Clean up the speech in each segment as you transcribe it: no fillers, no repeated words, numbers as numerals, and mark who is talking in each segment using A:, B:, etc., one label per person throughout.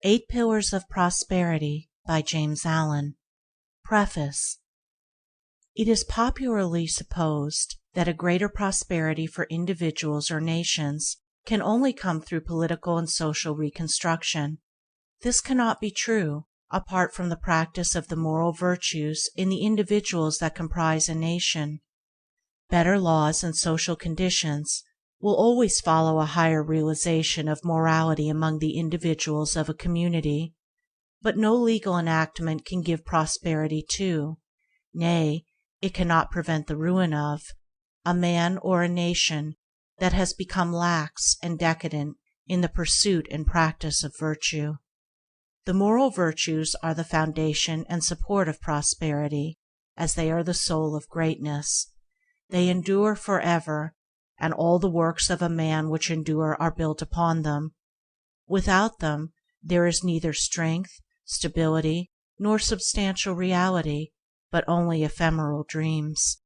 A: 8 Pillars of Prosperity by James Allen. Preface. It is popularly supposed that a greater prosperity for individuals or nations can only come through political and social reconstruction. This cannot be true apart from the practice of the moral virtues in the individuals that comprise a nation. Better laws and social conditions will always follow a higher realization of morality among the individuals of a community, but no legal enactment can give prosperity to, nay, it cannot prevent the ruin of, a man or a nation that has become lax and decadent in the pursuit and practice of virtue. The moral virtues are the foundation and support of prosperity, as they are the soul of greatness. They endure forever, and all the works of a man which endure are built upon them. Without them there is neither strength, stability, nor substantial reality, but only ephemeral dreams.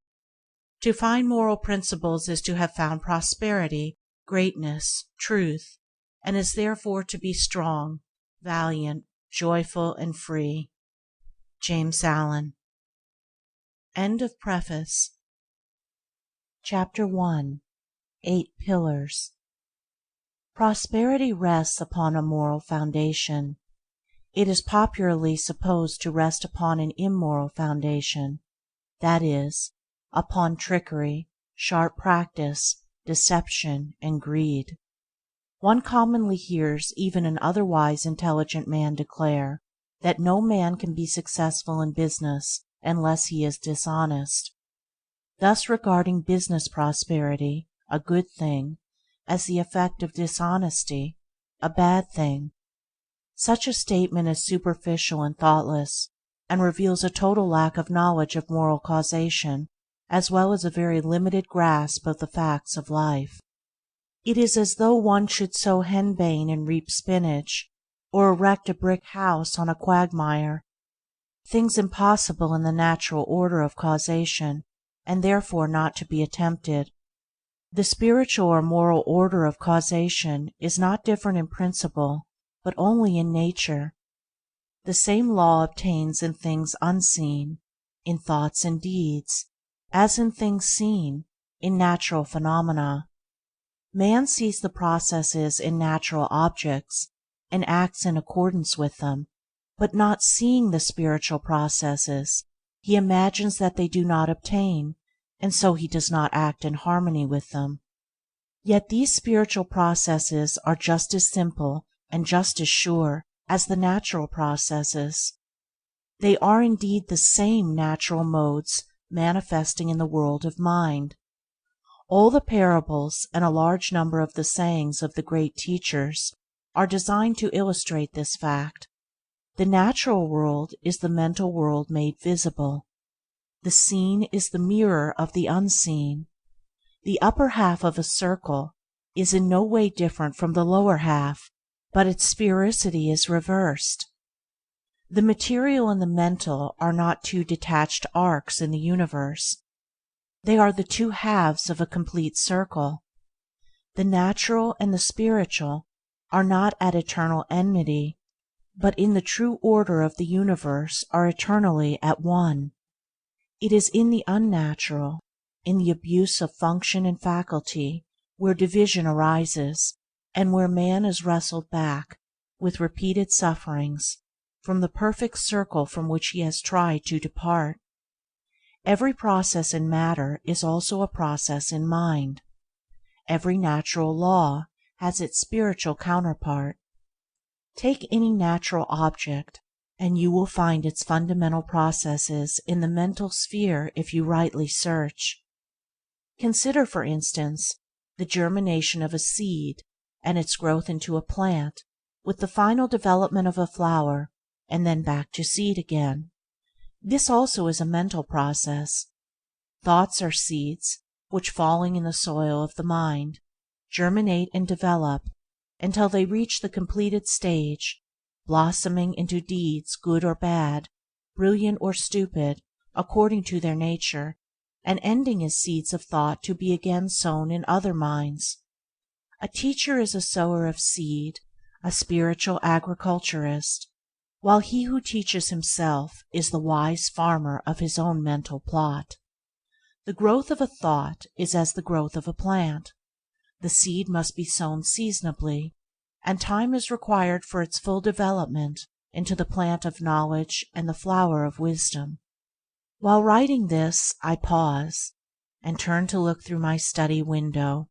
A: To find moral principles is to have found prosperity, greatness, truth, and is therefore to be strong, valiant, joyful, and free. James Allen. End of preface. Chapter 1. 8 Pillars. Prosperity rests upon a moral foundation. It is popularly supposed to rest upon an immoral foundation, that is, upon trickery, sharp practice, deception, and greed. One commonly hears even an otherwise intelligent man declare that no man can be successful in business unless he is dishonest, thus regarding business prosperity, a good thing, as the effect of dishonesty, a bad thing. Such a statement is superficial and thoughtless, and reveals a total lack of knowledge of moral causation, as well as a very limited grasp of the facts of life. It is as though one should sow henbane and reap spinach, or erect a brick house on a quagmire, things impossible in the natural order of causation, and therefore not to be attempted. The spiritual or moral order of causation is not different in principle, but only in nature. The same law obtains in things unseen, in thoughts and deeds, as in things seen, in natural phenomena. Man sees the processes in natural objects, and acts in accordance with them, but not seeing the spiritual processes, he imagines that they do not obtain, and so he does not act in harmony with them. Yet these spiritual processes are just as simple and just as sure as the natural processes. They are indeed the same natural modes manifesting in the world of mind. All the parables and a large number of the sayings of the great teachers are designed to illustrate this fact. The natural world is the mental world made visible. The seen is the mirror of the unseen. The upper half of a circle is in no way different from the lower half, but its sphericity is reversed. The material and the mental are not two detached arcs in the universe. They are the two halves of a complete circle. The natural and the spiritual are not at eternal enmity, but in the true order of the universe are eternally at one. It is in the unnatural, in the abuse of function and faculty, where division arises, and where man is wrestled back, with repeated sufferings, from the perfect circle from which he has tried to depart. Every process in matter is also a process in mind. Every natural law has its spiritual counterpart. Take any natural object, and you will find its fundamental processes in the mental sphere if you rightly search. Consider, for instance, the germination of a seed and its growth into a plant, with the final development of a flower, and then back to seed again. This also is a mental process. Thoughts are seeds which, falling in the soil of the mind, germinate and develop until they reach the completed stage, blossoming into deeds good or bad, brilliant or stupid, according to their nature, and ending as seeds of thought to be again sown in other minds. A teacher is a sower of seed, a spiritual agriculturist, while he who teaches himself is the wise farmer of his own mental plot. The growth of a thought is as the growth of a plant. The seed must be sown seasonably, and time is required for its full development into the plant of knowledge and the flower of wisdom. While writing this I pause, and turn to look through my study window,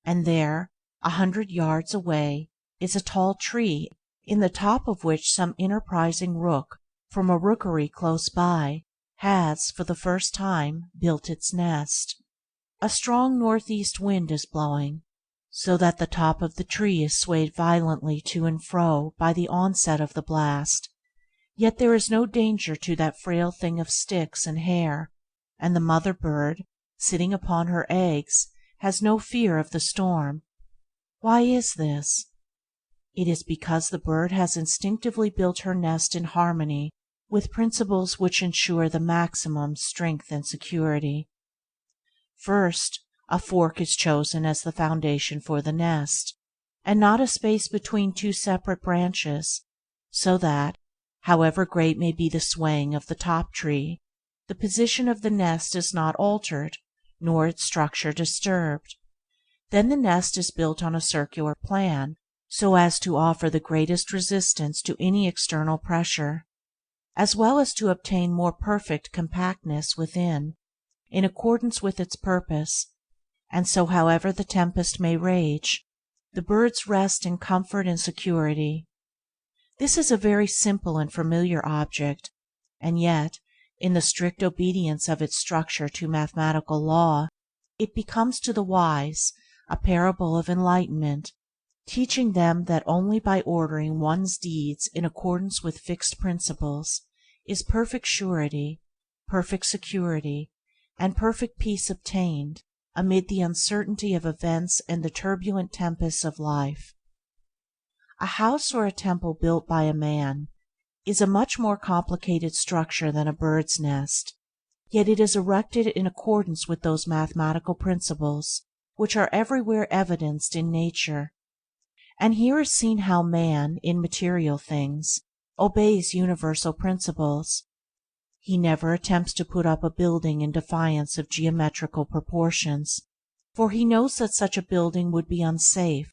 A: and there, 100 yards away, is a tall tree, in the top of which some enterprising rook from a rookery close by has, for the first time, built its nest. A strong northeast wind is blowing, so that the top of the tree is swayed violently to and fro by the onset of the blast, yet there is no danger to that frail thing of sticks and hair, and the mother bird, sitting upon her eggs, has no fear of the storm. Why is this? It is because the bird has instinctively built her nest in harmony with principles which ensure the maximum strength and security. First, a fork is chosen as the foundation for the nest, and not a space between two separate branches, so that, however great may be the swaying of the top tree, the position of the nest is not altered, nor its structure disturbed. Then the nest is built on a circular plan, so as to offer the greatest resistance to any external pressure, as well as to obtain more perfect compactness within, in accordance with its purpose, and so however the tempest may rage, the birds rest in comfort and security. This is a very simple and familiar object, and yet, in the strict obedience of its structure to mathematical law, it becomes to the wise a parable of enlightenment, teaching them that only by ordering one's deeds in accordance with fixed principles is perfect surety, perfect security, and perfect peace obtained amid the uncertainty of events and the turbulent tempests of life. A house or a temple built by a man is a much more complicated structure than a bird's nest, yet it is erected in accordance with those mathematical principles which are everywhere evidenced in nature. And here is seen how man, in material things, obeys universal principles. He never attempts to put up a building in defiance of geometrical proportions, for he knows that such a building would be unsafe,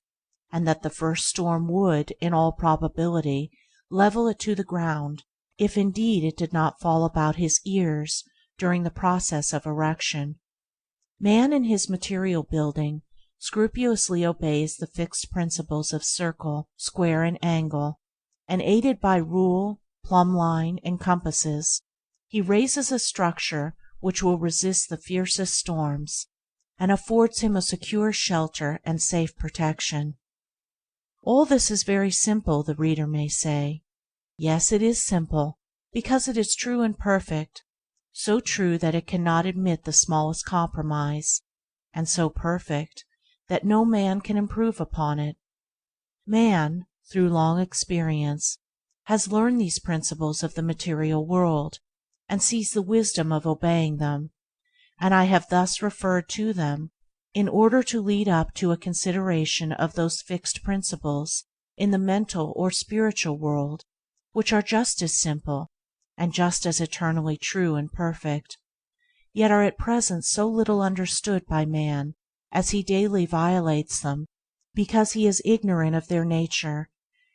A: and that the first storm would, in all probability, level it to the ground, if indeed it did not fall about his ears during the process of erection. Man in his material building scrupulously obeys the fixed principles of circle, square, and angle, and aided by rule, plumb line, and compasses, he raises a structure which will resist the fiercest storms, and affords him a secure shelter and safe protection. All this is very simple, the reader may say. Yes, it is simple, because it is true and perfect, so true that it cannot admit the smallest compromise, and so perfect that no man can improve upon it. Man, through long experience, has learned these principles of the material world, and sees the wisdom of obeying them, and I have thus referred to them in order to lead up to a consideration of those fixed principles in the mental or spiritual world which are just as simple and just as eternally true and perfect, yet are at present so little understood by man as he daily violates them, because he is ignorant of their nature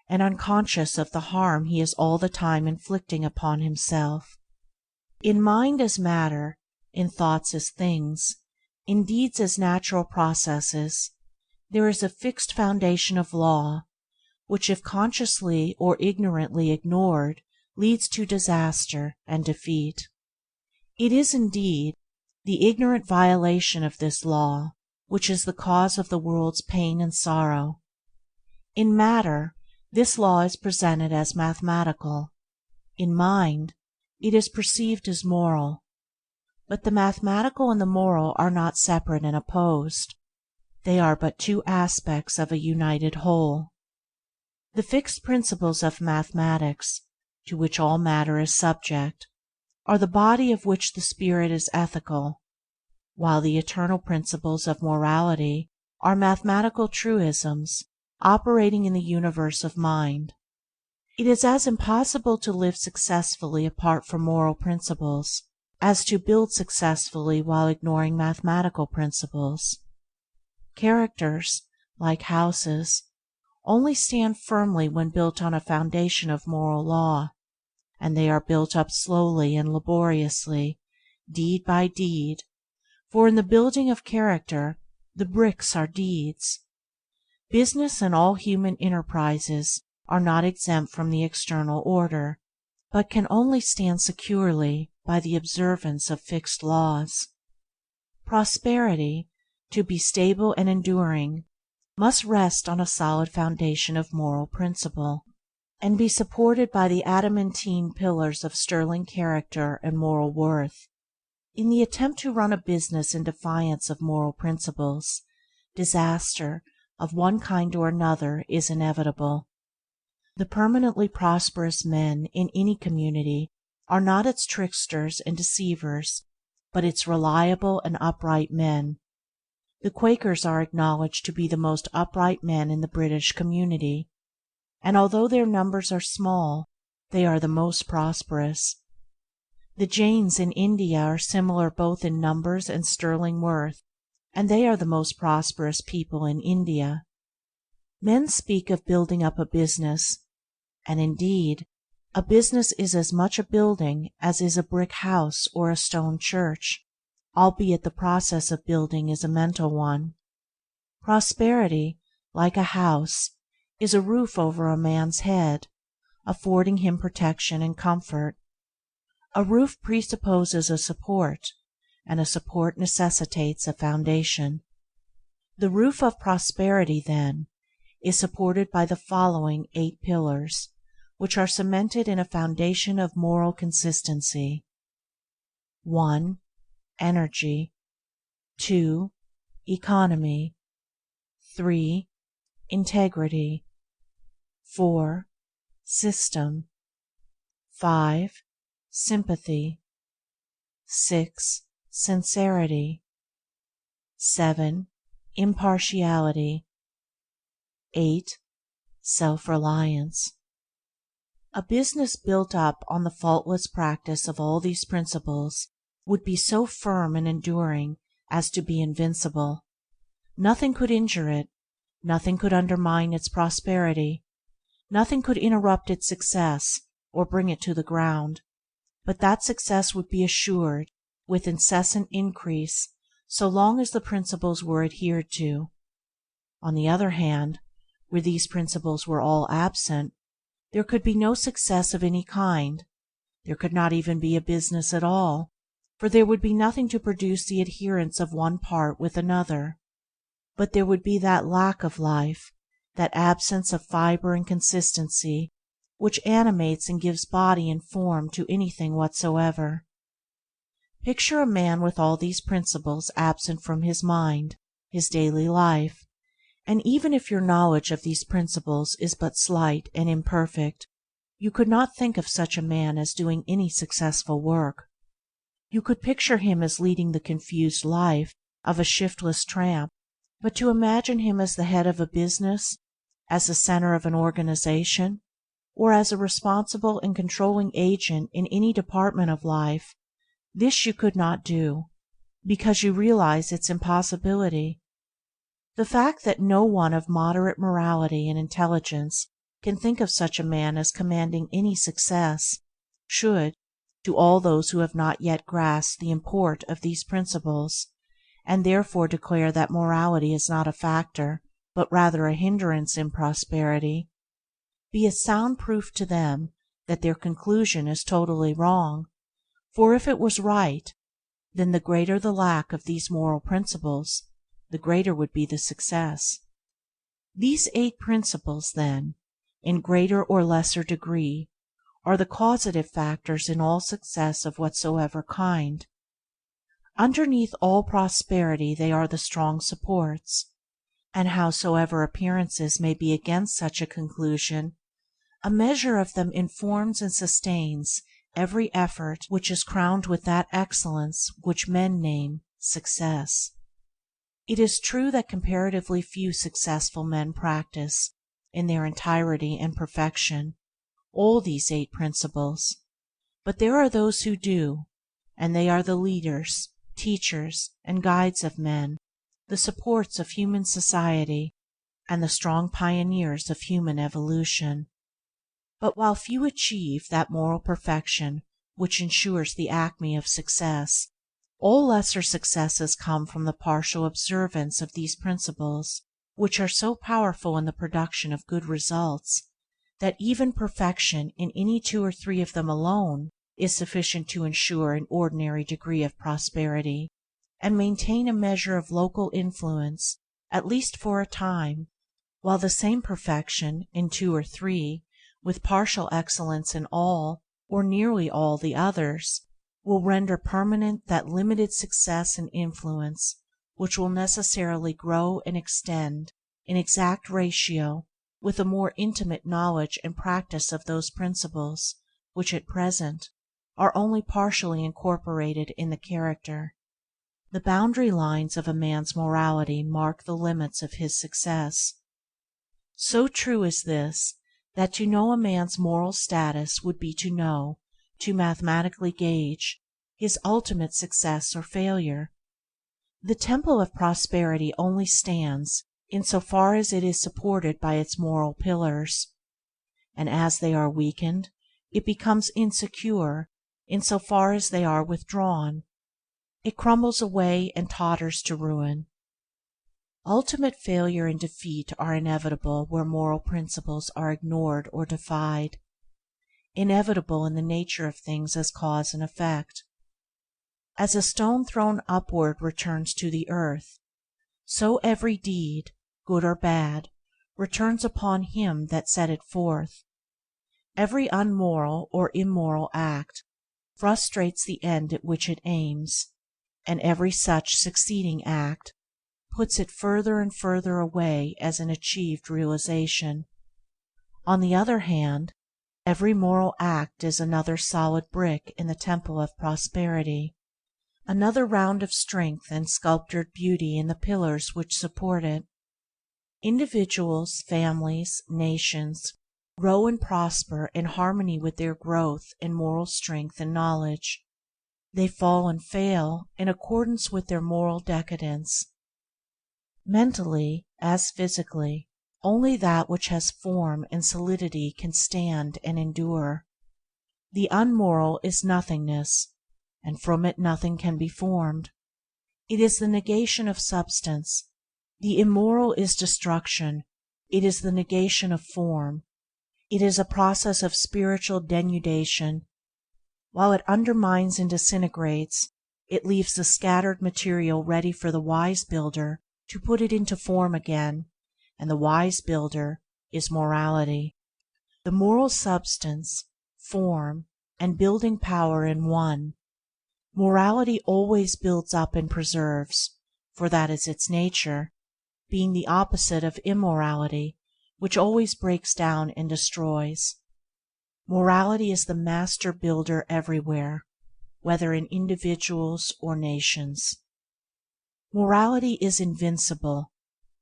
A: and unconscious of the harm he is all the time inflicting upon himself. In mind as matter, in thoughts as things, in deeds as natural processes, there is a fixed foundation of law, which if consciously or ignorantly ignored leads to disaster and defeat. It is indeed the ignorant violation of this law which is the cause of the world's pain and sorrow. In matter, this law is presented as mathematical. In mind, it is perceived as moral. But the mathematical and the moral are not separate and opposed. They are but two aspects of a united whole. The fixed principles of mathematics, to which all matter is subject, are the body of which the spirit is ethical, while the eternal principles of morality are mathematical truisms operating in the universe of mind. It is as impossible to live successfully apart from moral principles as to build successfully while ignoring mathematical principles. Characters, like houses, only stand firmly when built on a foundation of moral law, and they are built up slowly and laboriously, deed by deed, for in the building of character the bricks are deeds. Business and all human enterprises are not exempt from the external order, but can only stand securely by the observance of fixed laws. Prosperity, to be stable and enduring, must rest on a solid foundation of moral principle, and be supported by the adamantine pillars of sterling character and moral worth. In the attempt to run a business in defiance of moral principles, disaster of one kind or another is inevitable. The permanently prosperous men in any community are not its tricksters and deceivers, but its reliable and upright men. The Quakers are acknowledged to be the most upright men in the British community, and although their numbers are small, they are the most prosperous. The Jains in India are similar both in numbers and sterling worth, and they are the most prosperous people in India. Men speak of building up a business, and indeed a business is as much a building as is a brick house or a stone church, albeit the process of building is a mental one. Prosperity, like a house, is a roof over a man's head, affording him protection and comfort. A roof presupposes a support, and a support necessitates a foundation. The roof of prosperity, then, is supported by the following 8 pillars, which are cemented in a foundation of moral consistency. 1. Energy. 2. Economy. 3. Integrity. 4. System. 5. Sympathy. 6. Sincerity. 7. Impartiality. 8. Self-reliance. A business built up on the faultless practice of all these principles would be so firm and enduring as to be invincible. Nothing could injure it, nothing could undermine its prosperity, nothing could interrupt its success or bring it to the ground, but that success would be assured with incessant increase so long as the principles were adhered to. On the other hand, where these principles were all absent, there could be no success of any kind. There could not even be a business at all, for there would be nothing to produce the adherence of one part with another. But there would be that lack of life, that absence of fiber and consistency, which animates and gives body and form to anything whatsoever. Picture a man with all these principles absent from his mind, his daily life, and even if your knowledge of these principles is but slight and imperfect, you could not think of such a man as doing any successful work. You could picture him as leading the confused life of a shiftless tramp, but to imagine him as the head of a business, as the center of an organization, or as a responsible and controlling agent in any department of life, this you could not do, because you realize its impossibility. The fact that no one of moderate morality and intelligence can think of such a man as commanding any success should, to all those who have not yet grasped the import of these principles, and therefore declare that morality is not a factor, but rather a hindrance in prosperity, be a sound proof to them that their conclusion is totally wrong, for if it was right, then the greater the lack of these moral principles, the greater would be the success. These 8 principles, then, in greater or lesser degree, are the causative factors in all success of whatsoever kind. Underneath all prosperity they are the strong supports, and howsoever appearances may be against such a conclusion, a measure of them informs and sustains every effort which is crowned with that excellence which men name success. It is true that comparatively few successful men practice, in their entirety and perfection, all these 8 principles, but there are those who do, and they are the leaders, teachers, and guides of men, the supports of human society, and the strong pioneers of human evolution. But while few achieve that moral perfection which ensures the acme of success, all lesser successes come from the partial observance of these principles, which are so powerful in the production of good results that even perfection in any 2 or 3 of them alone is sufficient to ensure an ordinary degree of prosperity, and maintain a measure of local influence, at least for a time, while the same perfection in 2 or 3, with partial excellence in all or nearly all the others, will render permanent that limited success and influence which will necessarily grow and extend in exact ratio with a more intimate knowledge and practice of those principles which at present are only partially incorporated in the character. The boundary lines of a man's morality mark the limits of his success. So true is this that to know a man's moral status would be to mathematically gauge, his ultimate success or failure. The temple of prosperity only stands in so far as it is supported by its moral pillars, and as they are weakened, it becomes insecure in so far as they are withdrawn. It crumbles away and totters to ruin. Ultimate failure and defeat are inevitable where moral principles are ignored or defied, inevitable in the nature of things as cause and effect. As a stone thrown upward returns to the earth, so every deed, good or bad, returns upon him that set it forth. Every unmoral or immoral act frustrates the end at which it aims, and every such succeeding act puts it further and further away as an achieved realisation. On the other hand, every moral act is another solid brick in the temple of prosperity, another round of strength and sculptured beauty in the pillars which support it. Individuals, families, nations grow and prosper in harmony with their growth in moral strength and knowledge. They fall and fail in accordance with their moral decadence. Mentally, as physically, only that which has form and solidity can stand and endure. The unmoral is nothingness, and from it nothing can be formed. It is the negation of substance. The immoral is destruction. It is the negation of form. It is a process of spiritual denudation. While it undermines and disintegrates, it leaves the scattered material ready for the wise builder to put it into form again, and the wise builder is morality. The moral substance, form, and building power in one. Morality always builds up and preserves, for that is its nature, being the opposite of immorality, which always breaks down and destroys. Morality is the master builder everywhere, whether in individuals or nations. Morality is invincible,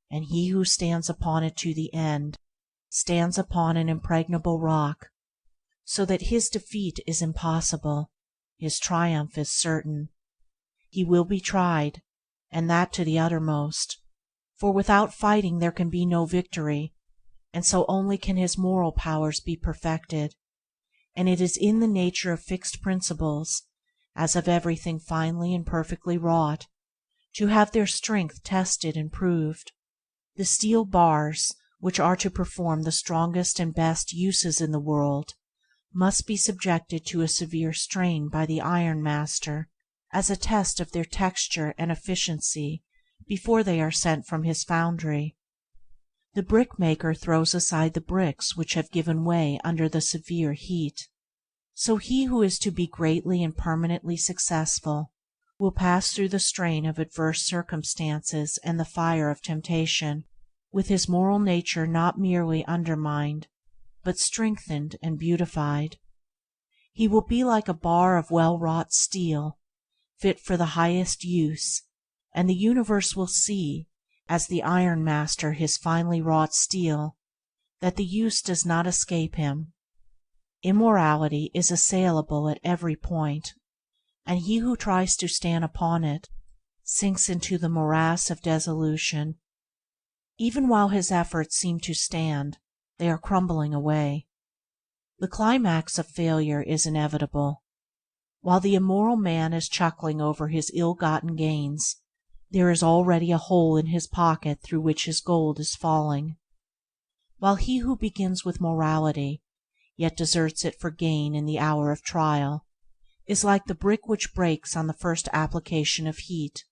A: and he who stands upon it to the end stands upon an impregnable rock, so that his defeat is impossible, his triumph is certain. He will be tried, and that to the uttermost, for without fighting there can be no victory, and so only can his moral powers be perfected, and it is in the nature of fixed principles, as of everything finely and perfectly wrought, to have their strength tested and proved. The steel bars, which are to perform the strongest and best uses in the world, must be subjected to a severe strain by the iron master, as a test of their texture and efficiency before they are sent from his foundry. The brickmaker throws aside the bricks which have given way under the severe heat. So he who is to be greatly and permanently successful will pass through the strain of adverse circumstances and the fire of temptation, with his moral nature not merely undermined, but strengthened and beautified. He will be like a bar of well-wrought steel, fit for the highest use, and the universe will see, as the ironmaster his finely wrought steel, that the use does not escape him. Immorality is assailable at every point, and he who tries to stand upon it sinks into the morass of dissolution. Even while his efforts seem to stand, they are crumbling away. The climax of failure is inevitable. While the immoral man is chuckling over his ill-gotten gains, there is already a hole in his pocket through which his gold is falling. While he who begins with morality, yet deserts it for gain in the hour of trial, is like the brick which breaks on the first application of heat,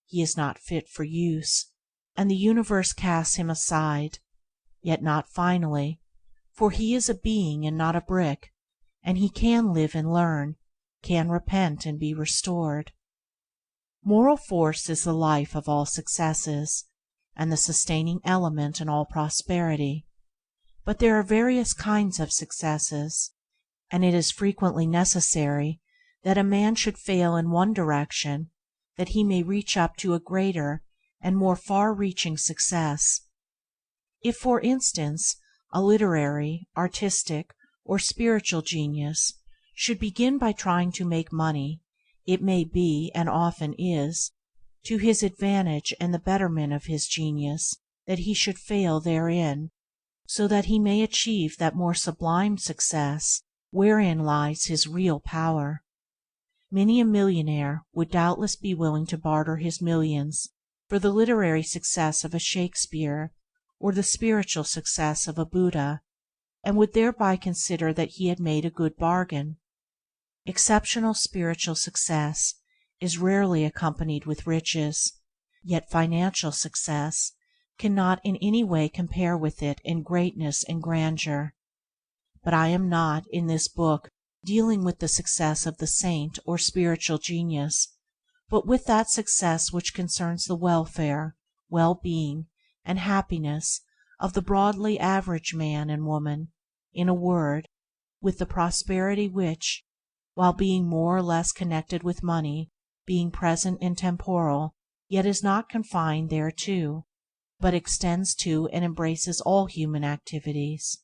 A: he is not fit for use, and the universe casts him aside, yet not finally, for he is a being and not a brick, and he can live and learn, can repent and be restored. Moral force is the life of all successes, and the sustaining element in all prosperity. But there are various kinds of successes, and it is frequently necessary that a man should fail in one direction that he may reach up to a greater and more far-reaching success. If, for instance, a literary, artistic, or spiritual genius should begin by trying to make money, it may be, and often is, to his advantage and the betterment of his genius that he should fail therein, so that he may achieve that more sublime success wherein lies his real power. Many a millionaire would doubtless be willing to barter his millions for the literary success of a Shakespeare or the spiritual success of a Buddha, and would thereby consider that he had made a good bargain. Exceptional spiritual success is rarely accompanied with riches, yet financial success cannot in any way compare with it in greatness and grandeur. But I am not, in this book, dealing with the success of the saint or spiritual genius, but with that success which concerns the welfare, well-being, and happiness of the broadly average man and woman, in a word, with the prosperity which, while being more or less connected with money, being present and temporal, yet is not confined thereto, but extends to and embraces all human activities,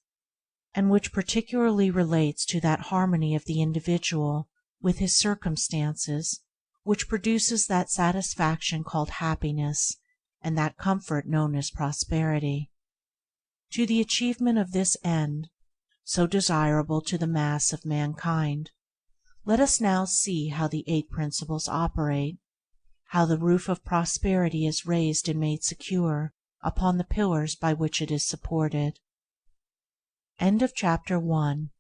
A: and which particularly relates to that harmony of the individual with his circumstances which produces that satisfaction called happiness and that comfort known as prosperity. To the achievement of this end, so desirable to the mass of mankind, let us now see how the 8 principles operate, how the roof of prosperity is raised and made secure upon the pillars by which it is supported. Chapter 1.